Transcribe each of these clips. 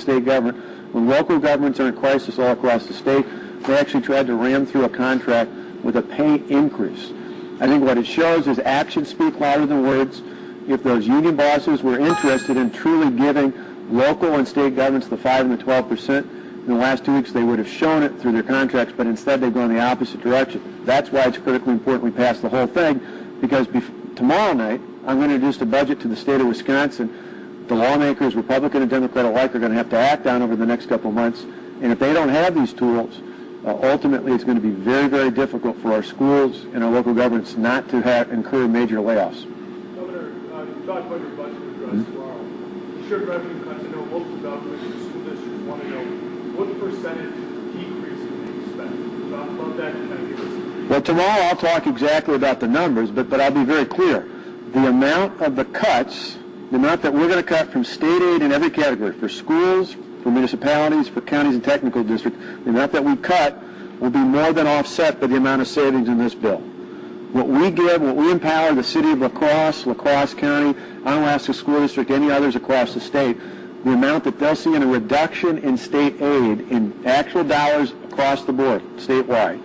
state government. When local governments are in crisis all across the state, they actually tried to ram through a contract with a pay increase. I think what it shows is actions speak louder than words. If those union bosses were interested in truly giving local and state governments the 5 and the 12%, in the last 2 weeks they would have shown it through their contracts, but instead they've gone the opposite direction. That's why it's critically important we pass the whole thing, because tomorrow night I'm going to introduce a budget to the state of Wisconsin. The lawmakers, Republican and Democrat alike, are going to have to act on over the next couple of months, and if they don't have these tools, ultimately it's going to be very, very difficult for our schools and our local governments not to incur major layoffs. Governor, you talked about your budget address tomorrow. You shared revenue cuts. I know most of the government and school districts want to know what percentage decrease can they expect. Talk about that and kind of give us. Well, tomorrow I'll talk exactly about the numbers, but I'll be very clear. The amount of the cuts, the amount that we're going to cut from state aid in every category, for schools, for municipalities, for counties and technical districts, the amount that we cut will be more than offset by the amount of savings in this bill. What we give, what we empower the city of La Crosse County, I don't ask the school district, any others across the state, the amount that they'll see in a reduction in state aid in actual dollars across the board, statewide,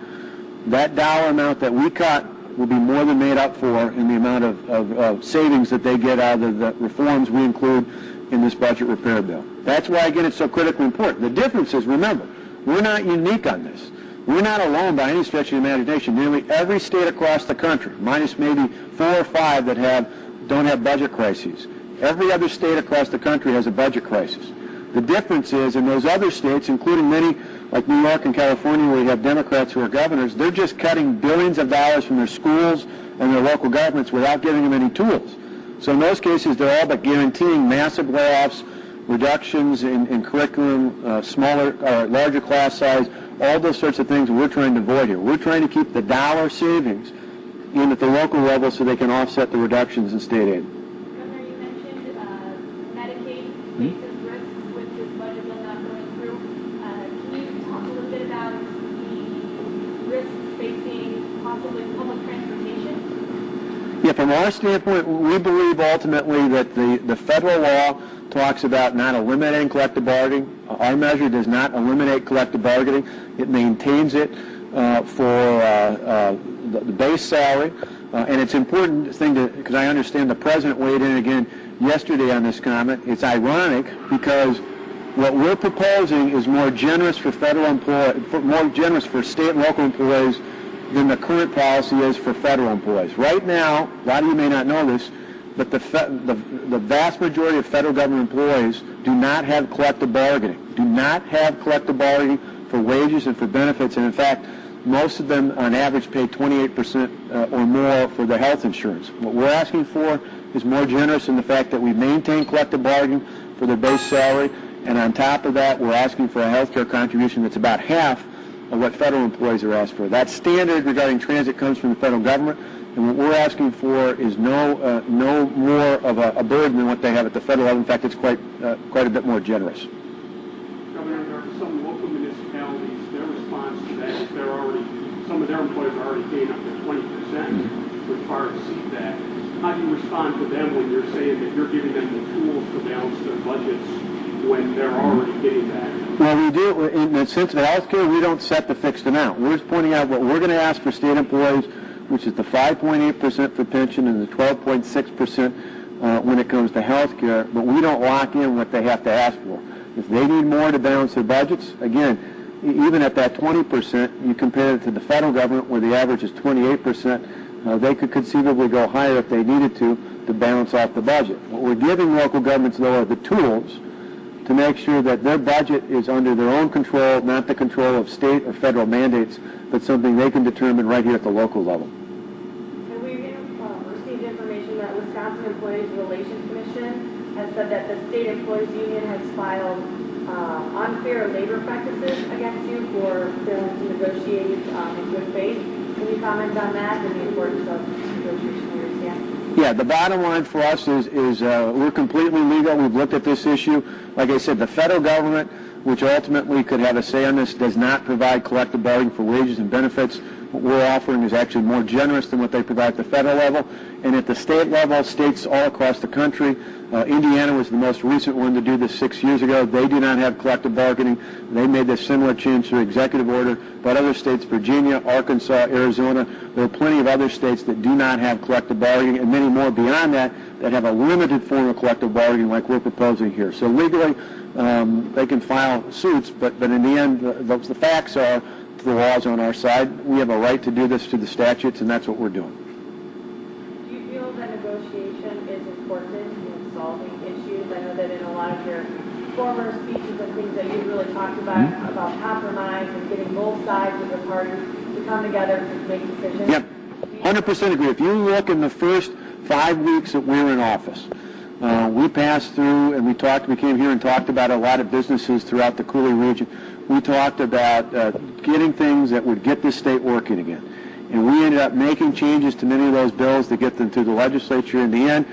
that dollar amount that we cut will be more than made up for in the amount of savings that they get out of the reforms we include in this budget repair bill. That's why, again, it's so critically important. The difference is, remember, we're not unique on this. We're not alone by any stretch of the imagination. Nearly every state across the country, minus maybe 4 or 5 that don't have budget crises, every other state across the country has a budget crisis. The difference is, in those other states, including many like New York and California, where you have Democrats who are governors, they're just cutting billions of dollars from their schools and their local governments without giving them any tools. So in those cases, they're all but guaranteeing massive layoffs, reductions in curriculum, larger class size, all those sorts of things we're trying to avoid here. We're trying to keep the dollar savings in at the local level so they can offset the reductions in state aid. Governor, you mentioned Medicaid faces risks with this budget bill not going through. Can you talk a little bit about the risks facing possibly public transportation? Yeah, from our standpoint, we believe ultimately that the federal law talks about not eliminating collective bargaining. Our measure does not eliminate collective bargaining. It maintains it for the base salary. And it's important thing because I understand the president weighed in again yesterday on this comment. It's ironic because what we're proposing is more generous for more generous for state and local employees than the current policy is for federal employees. Right now, a lot of you may not know this, but the vast majority of federal government employees do not have collective bargaining, for wages and for benefits, and in fact, most of them on average pay 28% or more for their health insurance. What we're asking for is more generous in the fact that we maintain collective bargaining for their base salary, and on top of that, we're asking for a health care contribution that's about half of what federal employees are asked for. That standard regarding transit comes from the federal government, and what we're asking for is no more of a burden than what they have at the federal level. In fact, it's quite a bit more generous. Governor, there are some local municipalities, their response to that is some of their employees are already paying up to 20% as far as CPAC. How do you respond to them when you're saying that you're giving them the tools to balance their budgets when they're already getting that? Well, we do. In the sense of health care, we don't set the fixed amount. We're just pointing out what we're going to ask for state employees, which is the 5.8% for pension and the 12.6% when it comes to health care, but we don't lock in what they have to ask for. If they need more to balance their budgets, again, even at that 20%, you compare it to the federal government where the average is 28%, they could conceivably go higher if they needed to balance off the budget. What we're giving local governments, though, are the tools to make sure that their budget is under their own control, not the control of state or federal mandates, but something they can determine right here at the local level. And we received information that Wisconsin Employees Relations Commission has said that the state employees union has filed unfair labor practices against you for failing to negotiate in good faith. Can you comment on that and the importance of negotiation for your staff? Yeah, the bottom line for us is we're completely legal. We've looked at this issue. Like I said, the federal government, which ultimately could have a say on this, does not provide collective bargaining for wages and benefits. What we're offering is actually more generous than what they provide at the federal level. And at the state level, states all across the country, Indiana was the most recent one to do this 6 years ago. They do not have collective bargaining. They made this similar change through executive order. But other states, Virginia, Arkansas, Arizona, there are plenty of other states that do not have collective bargaining, and many more beyond that that have a limited form of collective bargaining like we're proposing here. So legally, they can file suits, but in the end, the facts are the law's on our side. We have a right to do this through the statutes, and that's what we're doing. Do you feel that negotiation is important in solving issues? I know that in a lot of your former speeches and things that you've really talked about compromise and getting both sides of the party to come together to make decisions. Yep, 100% agree. If you look in the first 5 weeks that we were in office, we passed through and we came here and talked about a lot of businesses throughout the Cooley region. We talked about getting things that would get this state working again. And we ended up making changes to many of those bills to get them through the legislature. In the end,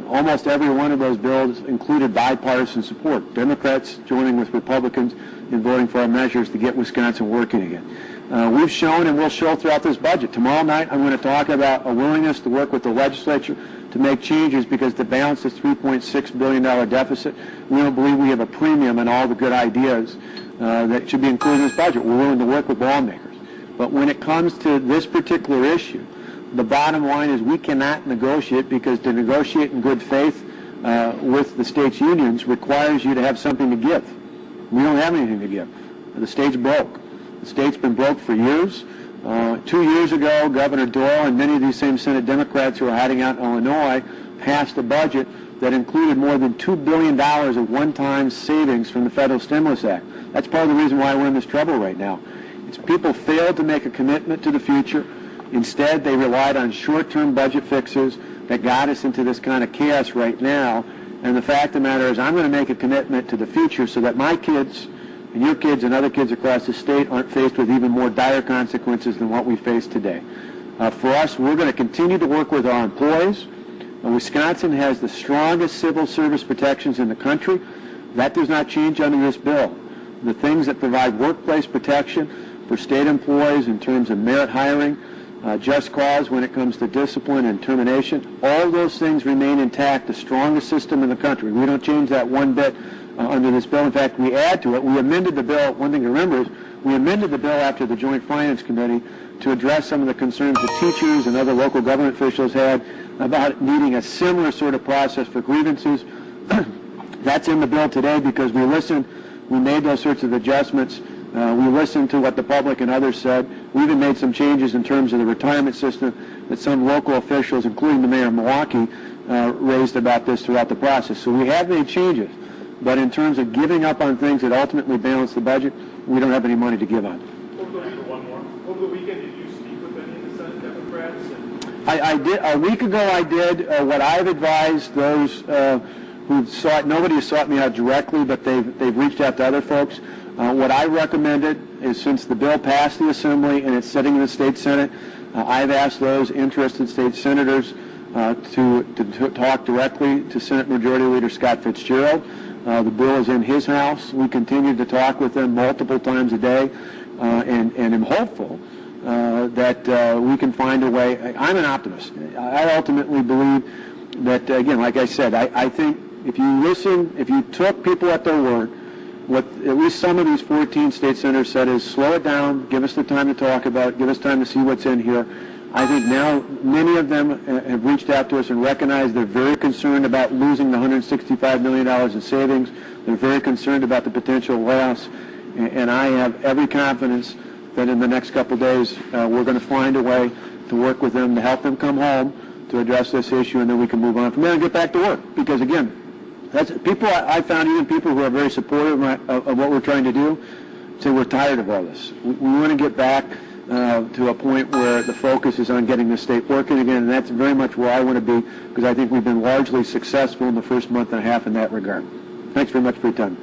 almost every one of those bills included bipartisan support, Democrats joining with Republicans in voting for our measures to get Wisconsin working again. We've shown and will show throughout this budget. Tomorrow night I'm going to talk about a willingness to work with the legislature to make changes because to balance this $3.6 billion deficit, we don't believe we have a premium in all the good ideas that should be included in this budget. We're willing to work with lawmakers. But when it comes to this particular issue, the bottom line is we cannot negotiate because to negotiate in good faith with the state's unions requires you to have something to give. We don't have anything to give. The state's broke. The state's been broke for years. 2 years ago, Governor Doyle and many of these same Senate Democrats who are hiding out in Illinois passed a budget that included more than $2 billion of one-time savings from the Federal Stimulus Act. That's part of the reason why we're in this trouble right now. It's people failed to make a commitment to the future. Instead, they relied on short-term budget fixes that got us into this kind of chaos right now. And the fact of the matter is I'm going to make a commitment to the future so that my kids and your kids and other kids across the state aren't faced with even more dire consequences than what we face today. For us, we're going to continue to work with our employees. Wisconsin has the strongest civil service protections in the country. That does not change under this bill. The things that provide workplace protection for state employees in terms of merit hiring, just cause when it comes to discipline and termination, all those things remain intact, the strongest system in the country. We don't change that one bit under this bill. In fact, we add to it. We amended the bill. One thing to remember is we amended the bill after the Joint Finance Committee to address some of the concerns that teachers and other local government officials had about needing a similar sort of process for grievances. That's in the bill today because we listened. We made those sorts of adjustments. We listened to what the public and others said. We even made some changes in terms of the retirement system that some local officials, including the mayor of Milwaukee, raised about this throughout the process. So we have made changes. But in terms of giving up on things that ultimately balance the budget, we don't have any money to give on. Over the weekend, did you speak with any of the Senate Democrats? I did. A week ago, I did. What I've advised those who sought, nobody has sought me out directly, but they've reached out to other folks. What I recommended is since the bill passed the Assembly and it's sitting in the State Senate, I've asked those interested state senators to talk directly to Senate Majority Leader Scott Fitzgerald. The bill is in his house. We continue to talk with them multiple times a day, and am hopeful that we can find a way. I'm an optimist. I ultimately believe that, again, like I said, I think if you listen, if you took people at their word, what at least some of these 14 state senators said is slow it down, give us the time to talk about it, give us time to see what's in here. I think now many of them have reached out to us and recognized they're very concerned about losing the $165 million in savings. They're very concerned about the potential layoffs. And I have every confidence that in the next couple of days we're going to find a way to work with them to help them come home to address this issue, and then we can move on from there and get back to work. Because, again, that's people I found, even people who are very supportive of what we're trying to do, say we're tired of all this. We want to get back to a point where the focus is on getting the state working again, and that's very much where I want to be, because I think we've been largely successful in the first month and a half in that regard. Thanks very much for your time.